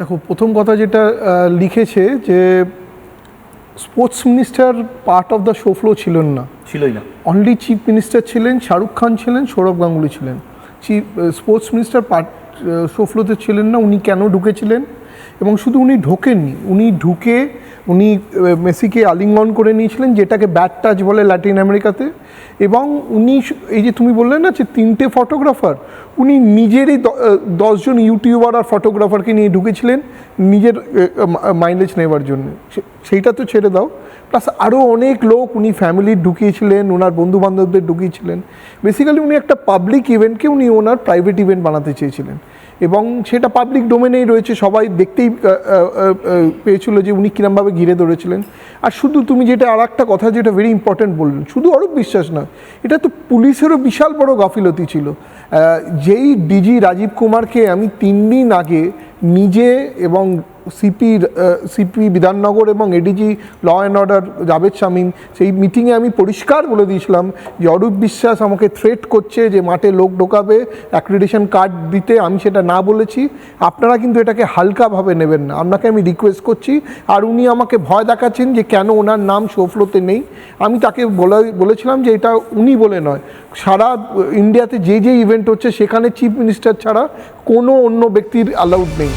দেখো, প্রথম কথা যেটা লিখেছে যে sports minister part of the show flow ছিলেন না, ছিলই না। অনলি চিফ মিনিস্টার ছিলেন, শাহরুখ খান ছিলেন, সৌরভ গাঙ্গুলি ছিলেন। স্পোর্টস মিনিস্টার পার্ট শো ফ্লোতে ছিলেন না। উনি কেন ঢুকেছিলেন, এবং শুধু উনি ঢোকেননি, উনি ঢুকে উনি মেসিকে আলিঙ্গন করে নিয়েছিলেন, যেটাকে ব্যাড টাচ বলে ল্যাটিন আমেরিকাতে। এবং উনি এই যে তুমি বললেন না যে 3টে ফটোগ্রাফার, উনি নিজেরই 10জন ইউটিউবার আর ফটোগ্রাফারকে নিয়ে ঢুকেছিলেন নিজের মাইলেজ নেওয়ার জন্য। সেইটা তো ছেড়ে দাও, প্লাস আরও অনেক লোক উনি ফ্যামিলির ঢুকিয়েছিলেন, ওনার বন্ধুবান্ধবদের ঢুকিয়েছিলেন। বেসিক্যালি উনি একটা পাবলিক ইভেন্টকে উনি ওনার প্রাইভেট ইভেন্ট বানাতে চেয়েছিলেন, এবং সেটা পাবলিক ডোমেনেই রয়েছে, সবাই দেখতেই পেয়েছিল যে উনি কীরমভাবে ঘিরে ধরেছিলেন। আর শুধু তুমি যেটা আর একটা কথা যেটা ভেরি ইম্পর্ট্যান্ট বললেন, শুধু অরূপ বিশ্বাস না, এটা তো পুলিশেরও বিশাল বড় গাফিলতি ছিল। যেই ডিজি রাজীব কুমারকে আমি 3 দিন আগে নিজে এবং সিপি বিধাননগর এবং ADG law and order Javed Shamim, সেই মিটিংয়ে আমি পরিষ্কার বলে দিয়েছিলাম যে অরূপ বিশ্বাস আমাকে থ্রেট করছে যে মাঠে লোক ঢোকাবে, অ্যাক্রিডিটেশন কার্ড দিতে। আমি সেটা না বলেছি, আপনারা কিন্তু এটাকে হালকাভাবে নেবেন না, আপনাকে আমি রিকোয়েস্ট করছি। আর উনি আমাকে ভয় দেখাচ্ছেন যে কেন ওনার নাম শো ফ্লোতে নেই। আমি তাকে বলেছিলাম যে এটা উনি বলে নয়, সারা ইন্ডিয়াতে যে ইভেন্ট হচ্ছে সেখানে চিফ মিনিস্টার ছাড়া কোনো অন্য ব্যক্তির অ্যালাউড নেই।